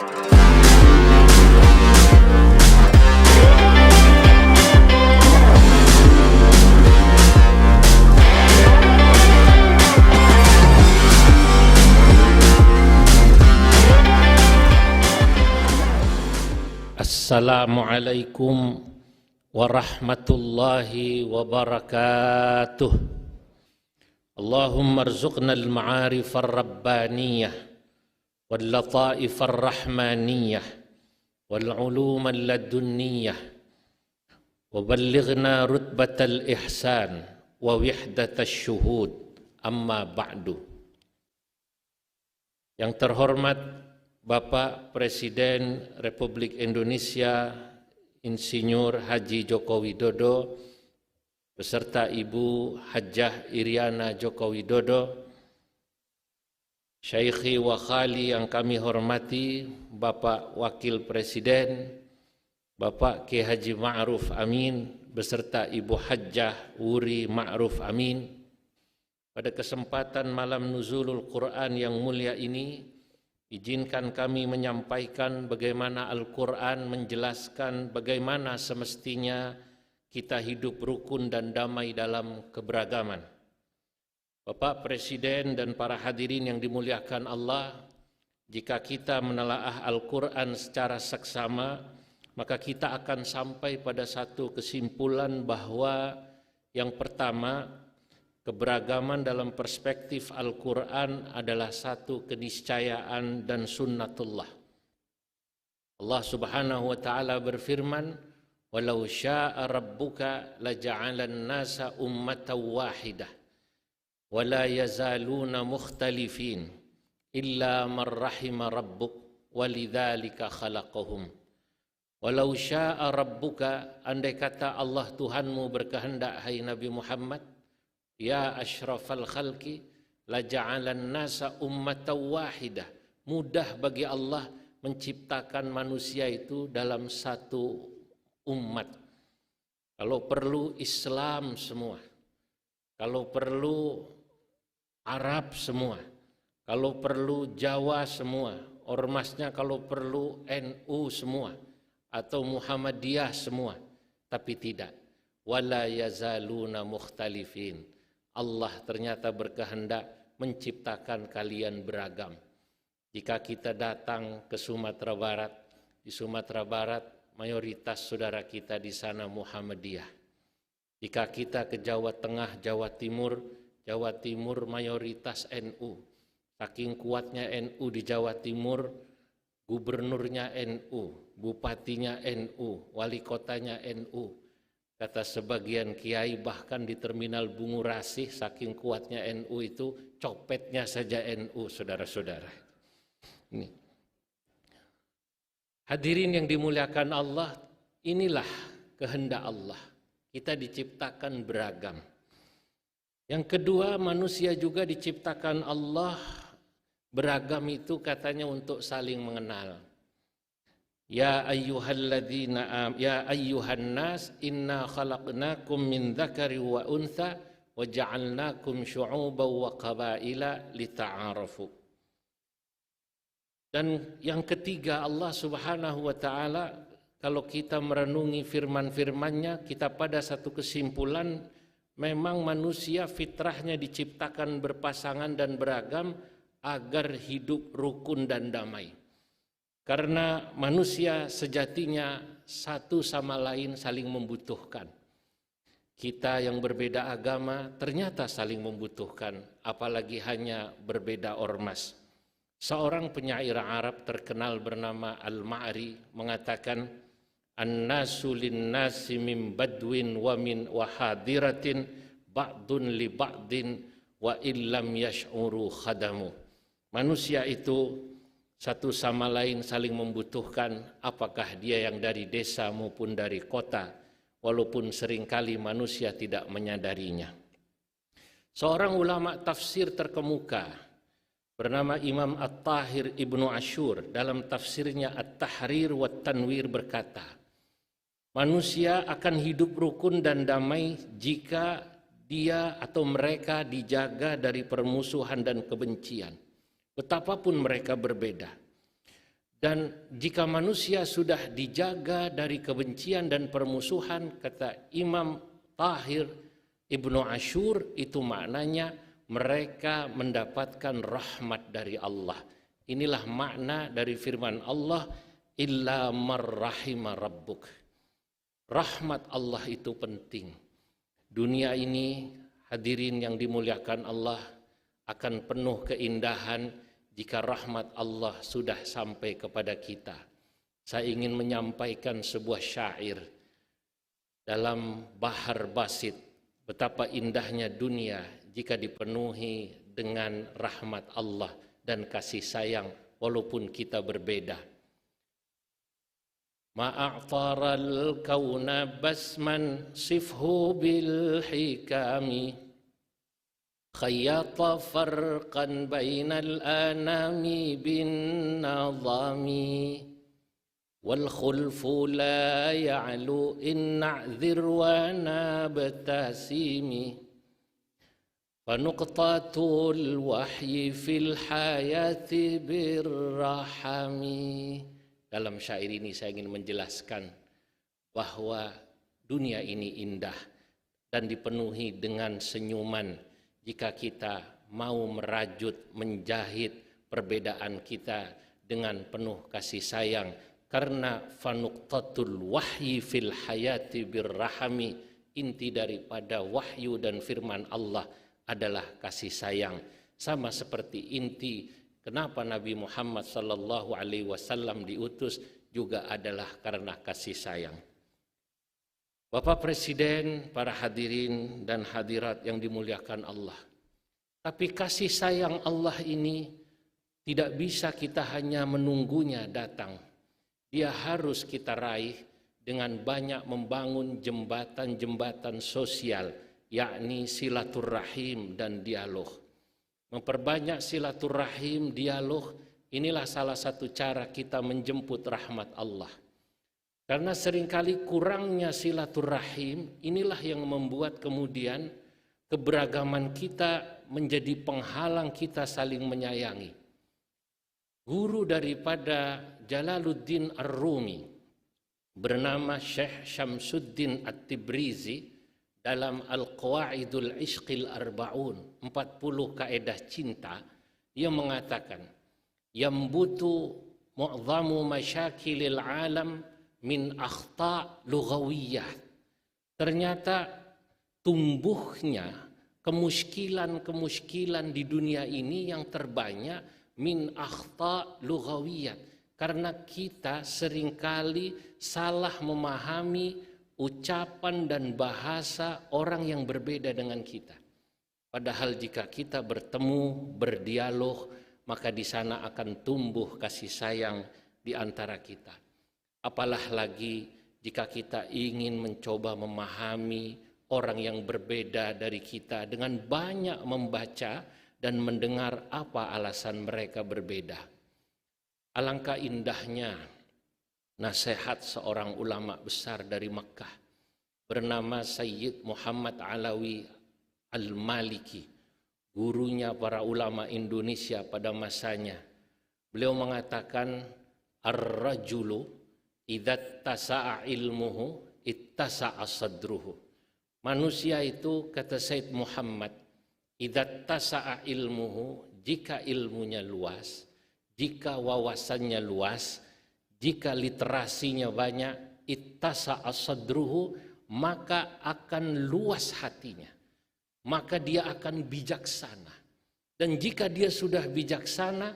Assalamualaikum warahmatullahi wabarakatuh. Allahumma arzuqna al-ma'arif ar-rabbaniyah wal lataif ar-rahmaniyah wal ulum al-ladunniyah wa ballighna rutbatal ihsan wa wihdatal syuhud, amma ba'du. Yang terhormat Bapak Presiden Republik Indonesia Insinyur Haji Joko Widodo beserta Ibu Hajjah Iriana Joko Widodo, Syaikhi wa Khali yang kami hormati, Bapak Wakil Presiden, Bapak Ki Haji Ma'ruf Amin beserta Ibu Hajjah Wuri Ma'ruf Amin. Pada kesempatan malam nuzulul Quran yang mulia ini, izinkan kami menyampaikan bagaimana Al-Quran menjelaskan bagaimana semestinya kita hidup rukun dan damai dalam keberagaman. Bapak Presiden dan para hadirin yang dimuliakan Allah, jika kita menelaah Al-Quran secara seksama, maka kita akan sampai pada satu kesimpulan bahwa yang pertama, keberagaman dalam perspektif Al-Quran adalah satu keniscayaan dan sunnatullah. Allah Subhanahu wa ta'ala berfirman, "Walau syaa rabbuka laja'alan nasa ummatan wahidah wa la yazaluna mukhtalifin illa man rahima rabbuk walidzalika khalaqahum." Walau syaa rabbuka, andai kata Allah Tuhanmu berkehendak, hai Nabi Muhammad, ya asyrafal khalqi laja'alan nasa ummatan wahidah. Mudah bagi Allah menciptakan manusia itu dalam satu umat. Kalau perlu Islam semua, kalau perlu Arab semua, kalau perlu Jawa semua, ormasnya kalau perlu NU semua atau Muhammadiyah semua, tapi tidak. Wala yazaluna mukhtalifin. Allah ternyata berkehendak menciptakan kalian beragam. Jika kita datang ke Sumatera Barat, di Sumatera Barat mayoritas saudara kita di sana Muhammadiyah. Jika kita ke Jawa Tengah, Jawa Timur mayoritas NU. Saking kuatnya NU di Jawa Timur, gubernurnya NU, bupatinya NU, wali kotanya NU. Kata sebagian kiai bahkan di terminal Bungurasih saking kuatnya NU itu copetnya saja NU, saudara-saudara. Ini. Hadirin yang dimuliakan Allah, inilah kehendak Allah. Kita diciptakan beragam. Yang kedua, manusia juga diciptakan Allah beragam itu katanya untuk saling mengenal. Ya ayyuhalladzina ya ayyuhan nas inna khalaqnakum min dzakari wa untha wa ja'alnakum syu'uban wa qabaila lita'arafu. Dan yang ketiga, Allah Subhanahu wa taala, kalau kita merenungi firman-firmannya, kita pada satu kesimpulan, memang manusia fitrahnya diciptakan berpasangan dan beragam agar hidup rukun dan damai. Karena manusia sejatinya satu sama lain saling membutuhkan. Kita yang berbeda agama ternyata saling membutuhkan, apalagi hanya berbeda ormas. Seorang penyair Arab terkenal bernama Al-Ma'ri mengatakan, "An-nasu lin-nasi min badwin wa min wahadiratin ba'dun li ba'din wa illam yash'uru khadamu." Manusia itu satu sama lain saling membutuhkan, apakah dia yang dari desa maupun dari kota, walaupun seringkali manusia tidak menyadarinya. Seorang ulama tafsir terkemuka bernama Imam At-Tahir Ibnu Ashur dalam tafsirnya At-Tahrir wa Tanwir berkata, manusia akan hidup rukun dan damai jika dia atau mereka dijaga dari permusuhan dan kebencian. Betapapun mereka berbeda. Dan jika manusia sudah dijaga dari kebencian dan permusuhan, kata Imam Tahir Ibnu Ashur, itu maknanya mereka mendapatkan rahmat dari Allah. Inilah makna dari firman Allah, illa marrahima rabbuk. Rahmat Allah itu penting. Dunia ini, hadirin yang dimuliakan Allah, akan penuh keindahan jika rahmat Allah sudah sampai kepada kita. Saya ingin menyampaikan sebuah syair dalam Bahar Basit, betapa indahnya dunia jika dipenuhi dengan rahmat Allah dan kasih sayang walaupun kita berbeda. Ma'a'taral kauna basman sifhu bil hikami khayyata farqan bainal anami bin nazami wal khulfu la ya'lu in na'dhir wa nabtasimi fanuqtatul wahyi fil hayati birrahami. Dalam syair ini saya ingin menjelaskan bahwa dunia ini indah dan dipenuhi dengan senyuman jika kita mau merajut, menjahit perbedaan kita dengan penuh kasih sayang. Karena fanuqtatul wahyi fil hayati birrahami, inti daripada wahyu dan firman Allah adalah kasih sayang. Sama seperti inti kenapa Nabi Muhammad sallallahu alaihi wasallam diutus juga adalah karena kasih sayang. Bapak Presiden, para hadirin dan hadirat yang dimuliakan Allah. Tapi kasih sayang Allah ini tidak bisa kita hanya menunggunya datang. Dia harus kita raih dengan banyak membangun jembatan-jembatan sosial, yakni silaturahim dan dialog. Memperbanyak silaturahim, dialog, inilah salah satu cara kita menjemput rahmat Allah. Karena seringkali kurangnya silaturahim, inilah yang membuat kemudian keberagaman kita menjadi penghalang kita saling menyayangi. Guru daripada Jalaluddin Ar-Rumi bernama Syekh Syamsuddin At-Tibrizi dalam Al-Qawaidul Ishqil Arba'un, 40 kaedah cinta, dia mengatakan, yambutu mu'zamu masyakilil alam min akhta' lughawiyah. Ternyata tumbuhnya kemuskilan-kemuskilan di dunia ini yang terbanyak min akhta' lughawiyah. Karena kita seringkali salah memahami ucapan dan bahasa orang yang berbeda dengan kita. Padahal jika kita bertemu, berdialog, maka di sana akan tumbuh kasih sayang di antara kita. Apalah lagi jika kita ingin mencoba memahami orang yang berbeda dari kita dengan banyak membaca dan mendengar apa alasan mereka berbeda. Alangkah indahnya nasihat seorang ulama besar dari Makkah bernama Sayyid Muhammad Alawi Al-Maliki, gurunya para ulama Indonesia pada masanya. Beliau mengatakan, ar-rajulu idza tasa'a ilmuhu ittasa'a sadruhu. Manusia itu, kata Sayyid Muhammad, idza tasa'a ilmuhu, jika ilmunya luas, jika wawasannya luas, jika literasinya banyak, ittasa'a sadruhu, maka akan luas hatinya. Maka dia akan bijaksana. Dan jika dia sudah bijaksana,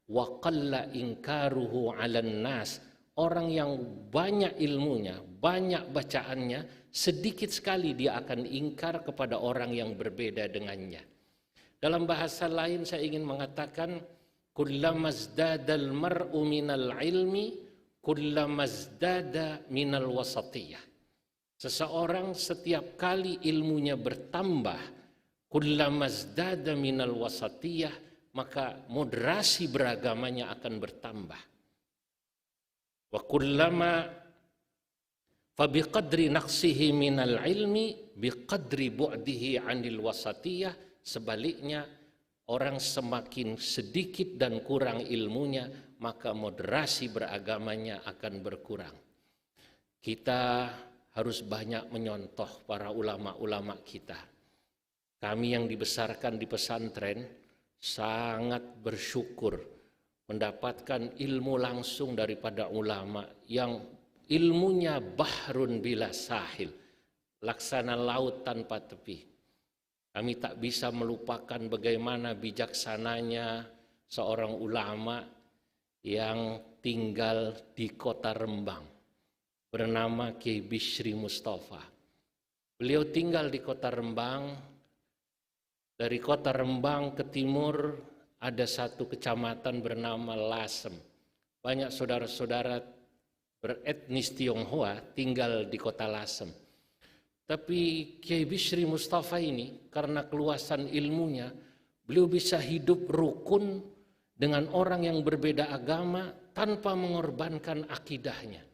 wa qalla inkaruhu 'alan nas, orang yang banyak ilmunya, banyak bacaannya, sedikit sekali dia akan ingkar kepada orang yang berbeda dengannya. Dalam bahasa lain saya ingin mengatakan, kullamazdadal mar'u minal ilmi kullamazdada minal wasatiyah. Seseorang setiap kali ilmunya bertambah, kullamazdada minal wasatiyah, maka moderasi beragamanya akan bertambah. Wa kullama fabiqadri naqsihi minal ilmi biqadri bu'dihi 'anil wasatiyah. Sebaliknya, orang semakin sedikit dan kurang ilmunya, maka moderasi beragamanya akan berkurang. Kita harus banyak menyontoh para ulama-ulama kita. Kami yang dibesarkan di pesantren sangat bersyukur mendapatkan ilmu langsung daripada ulama yang ilmunya bahrun bila sahil, laksana laut tanpa tepi. Kami tak bisa melupakan bagaimana bijaksananya seorang ulama yang tinggal di kota Rembang, bernama Kiai Bishri Mustafa. Beliau tinggal di kota Rembang. Dari kota Rembang ke timur ada satu kecamatan bernama Lasem. Banyak saudara-saudara beretnis Tionghoa tinggal di kota Lasem. Tapi Kiai Bishri Mustafa ini karena keluasan ilmunya, beliau bisa hidup rukun dengan orang yang berbeda agama tanpa mengorbankan akidahnya.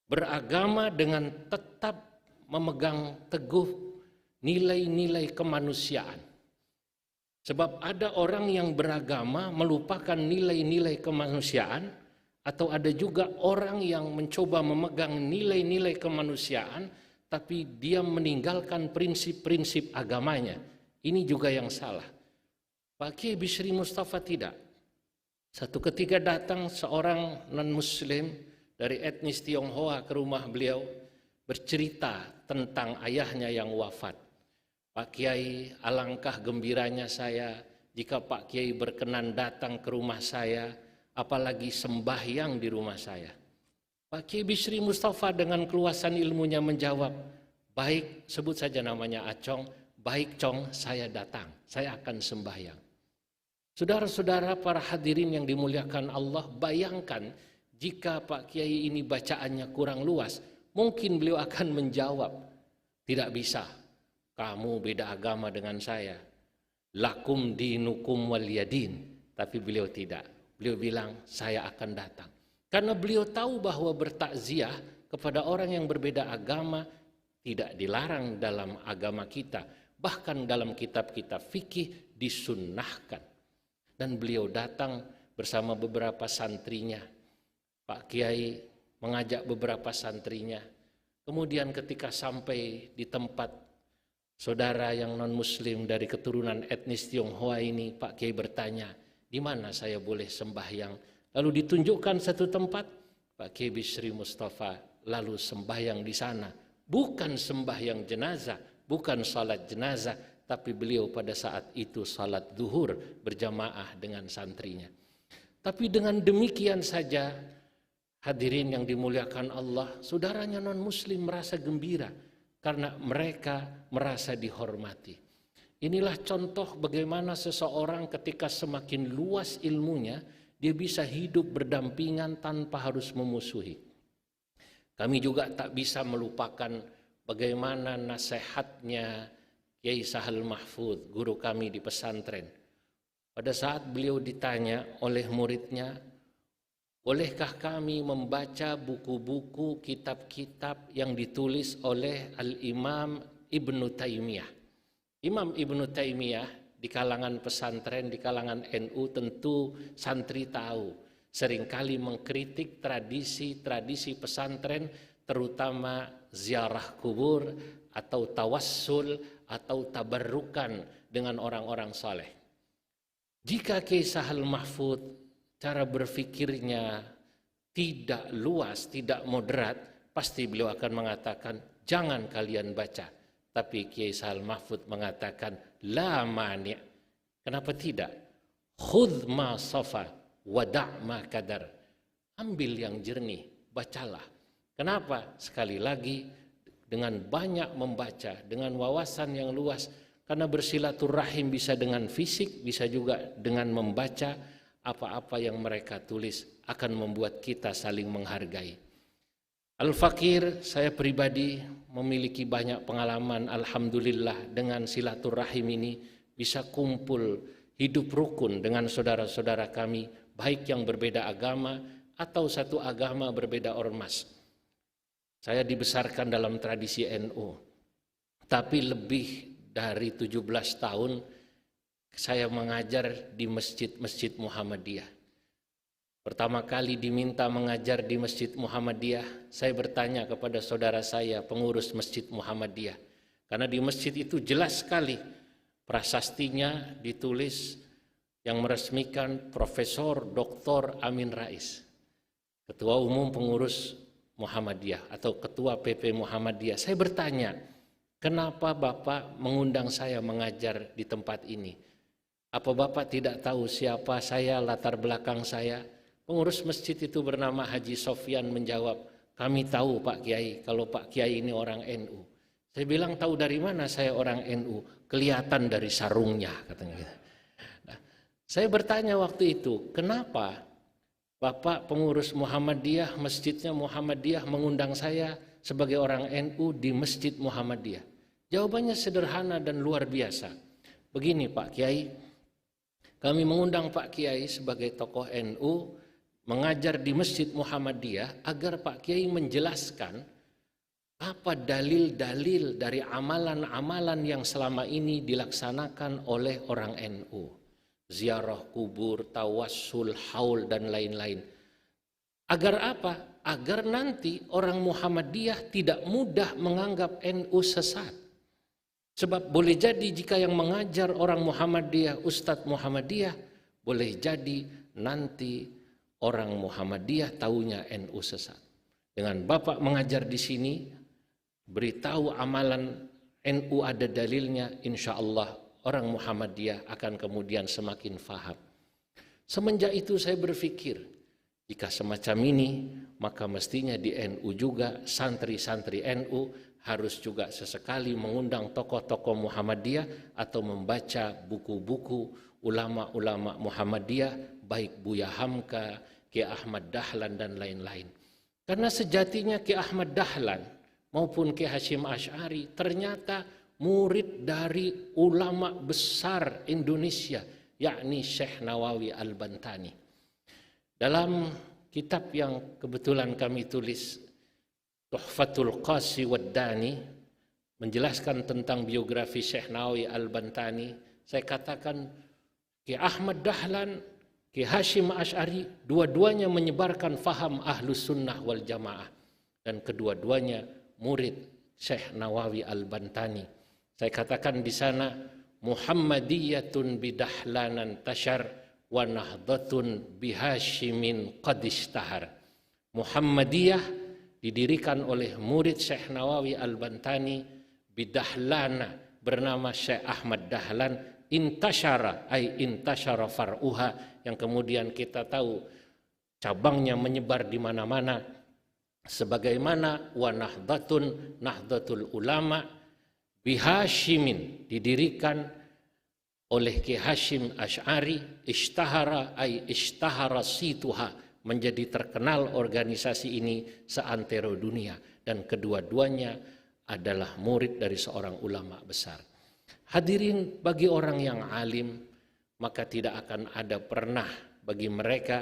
Beragama dengan tetap memegang teguh nilai-nilai kemanusiaan. Sebab ada orang yang beragama melupakan nilai-nilai kemanusiaan, atau ada juga orang yang mencoba memegang nilai-nilai kemanusiaan tapi dia meninggalkan prinsip-prinsip agamanya. Ini juga yang salah. Pak Kiai Bishri Mustafa tidak. Satu ketika datang seorang non-muslim dari etnis Tionghoa ke rumah beliau, bercerita tentang ayahnya yang wafat. Pak Kiai, alangkah gembiranya saya jika Pak Kiai berkenan datang ke rumah saya, apalagi sembahyang di rumah saya. Pak Kiai Bishri Mustafa dengan keluasan ilmunya menjawab, baik, sebut saja namanya Acong, baik Cong, saya datang, saya akan sembahyang. Saudara-saudara para hadirin yang dimuliakan Allah, bayangkan jika Pak Kiai ini bacaannya kurang luas, mungkin beliau akan menjawab, tidak bisa, kamu beda agama dengan saya, lakum dinukum waliyadin. Tapi beliau tidak, beliau bilang saya akan datang. Karena beliau tahu bahwa bertakziah kepada orang yang berbeda agama tidak dilarang dalam agama kita. Bahkan dalam kitab-kitab fikih disunnahkan. Dan beliau datang bersama beberapa santrinya. Pak Kiai mengajak beberapa santrinya. Kemudian ketika sampai di tempat saudara yang non-muslim dari keturunan etnis Tionghoa ini, Pak Kiai bertanya, di mana saya boleh sembahyang? Lalu ditunjukkan satu tempat, Pak Kiai Bishri Mustafa lalu sembahyang di sana. Bukan sembahyang jenazah, bukan salat jenazah, tapi beliau pada saat itu salat zuhur berjamaah dengan santrinya. Tapi dengan demikian saja, hadirin yang dimuliakan Allah, saudaranya non-muslim merasa gembira karena mereka merasa dihormati. Inilah contoh bagaimana seseorang ketika semakin luas ilmunya, dia bisa hidup berdampingan tanpa harus memusuhi. Kami juga tak bisa melupakan bagaimana nasihatnya Kiai Sahal Mahfud, guru kami di pesantren. Pada saat beliau ditanya oleh muridnya, bolehkah kami membaca buku-buku, kitab-kitab yang ditulis oleh Al-Imam Ibnu Taimiyah. Imam Ibnu Taimiyah di kalangan pesantren, di kalangan NU tentu santri tahu, seringkali mengkritik tradisi-tradisi pesantren, terutama ziarah kubur atau tawassul atau tabarrukan dengan orang-orang saleh. Jika Kiai Sahal Mahfud cara berfikirnya tidak luas, tidak moderat, pasti beliau akan mengatakan jangan kalian baca. Tapi Kiai Sahal Mahfud mengatakan la mani'. Kenapa tidak? Khudh ma safa wada' ma kadar. Ambil yang jernih, bacalah. Kenapa? Sekali lagi dengan banyak membaca, dengan wawasan yang luas, karena bersilaturahim bisa dengan fisik, bisa juga dengan membaca apa-apa yang mereka tulis akan membuat kita saling menghargai. Al-Fakir, saya pribadi memiliki banyak pengalaman, alhamdulillah, dengan silaturahim ini bisa kumpul hidup rukun dengan saudara-saudara kami, baik yang berbeda agama atau satu agama berbeda ormas. Saya dibesarkan dalam tradisi NU, tapi lebih dari 17 tahun saya mengajar di masjid-masjid Muhammadiyah. Pertama kali diminta mengajar di Masjid Muhammadiyah, saya bertanya kepada saudara saya, pengurus Masjid Muhammadiyah. Karena di masjid itu jelas sekali prasastinya ditulis yang meresmikan Profesor Dr. Amin Rais, Ketua Umum Pengurus Muhammadiyah atau Ketua PP Muhammadiyah. Saya bertanya, kenapa Bapak mengundang saya mengajar di tempat ini? Apa Bapak tidak tahu siapa saya, latar belakang saya? Pengurus masjid itu bernama Haji Sofyan menjawab, kami tahu Pak Kiai kalau Pak Kiai ini orang NU. Saya bilang, tahu dari mana saya orang NU? Kelihatan dari sarungnya, katanya gitu. Nah, saya bertanya waktu itu, kenapa Bapak pengurus Muhammadiyah, masjidnya Muhammadiyah mengundang saya sebagai orang NU di Masjid Muhammadiyah? Jawabannya sederhana dan luar biasa. Begini Pak Kiai, kami mengundang Pak Kiai sebagai tokoh NU mengajar di Masjid Muhammadiyah agar Pak Kiai menjelaskan apa dalil-dalil dari amalan-amalan yang selama ini dilaksanakan oleh orang NU. Ziarah kubur, tawassul, haul, dan lain-lain. Agar apa? Agar nanti orang Muhammadiyah tidak mudah menganggap NU sesat. Sebab boleh jadi jika yang mengajar orang Muhammadiyah, Ustadz Muhammadiyah, boleh jadi nanti orang Muhammadiyah taunya NU sesat. Dengan Bapak mengajar di sini, beritahu amalan NU ada dalilnya, insya Allah orang Muhammadiyah akan kemudian semakin faham. Semenjak itu saya berpikir, jika semacam ini, maka mestinya di NU juga, santri-santri NU harus juga sesekali mengundang tokoh-tokoh Muhammadiyah atau membaca buku-buku ulama-ulama Muhammadiyah, baik Buya Hamka, Kiai Ahmad Dahlan, dan lain-lain. Karena sejatinya Kiai Ahmad Dahlan maupun Kiai Hasyim Asy'ari ternyata murid dari ulama besar Indonesia, yakni Syekh Nawawi Al-Bantani. Dalam kitab yang kebetulan kami tulis, Tuhfatul Qasi Waddani, menjelaskan tentang biografi Syekh Nawawi Al-Bantani, saya katakan Kiai Ahmad Dahlan, Kiai Hasyim Asy'ari, dua-duanya menyebarkan faham Ahlus Sunnah wal Jamaah, dan kedua-duanya murid Syekh Nawawi Al-Bantani. Saya katakan di sana, Muhammadiyatun bidahlanan tashar wa nahdhatun bihasyimin qad ishtahar. Muhammadiyah didirikan oleh murid Syekh Nawawi Al-Bantani bidahlana, bernama Syekh Ahmad Dahlan, intashara ay intashara far'uha, yang kemudian kita tahu cabangnya menyebar di mana-mana, sebagaimana wa nahdhatun, nahdhatul ulama bihasyimin, didirikan oleh Kiai Hasyim Asy'ari, ishtahara ay ishtahara situha, menjadi terkenal organisasi ini seantero dunia, dan kedua-duanya adalah murid dari seorang ulama besar. Hadirin, bagi orang yang alim, maka tidak akan ada pernah bagi mereka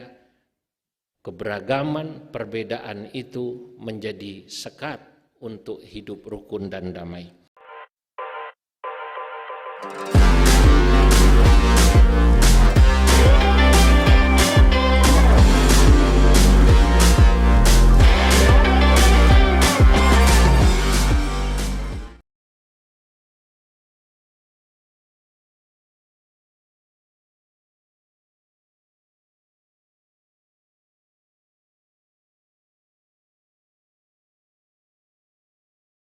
keberagaman, perbedaan itu menjadi sekat untuk hidup rukun dan damai.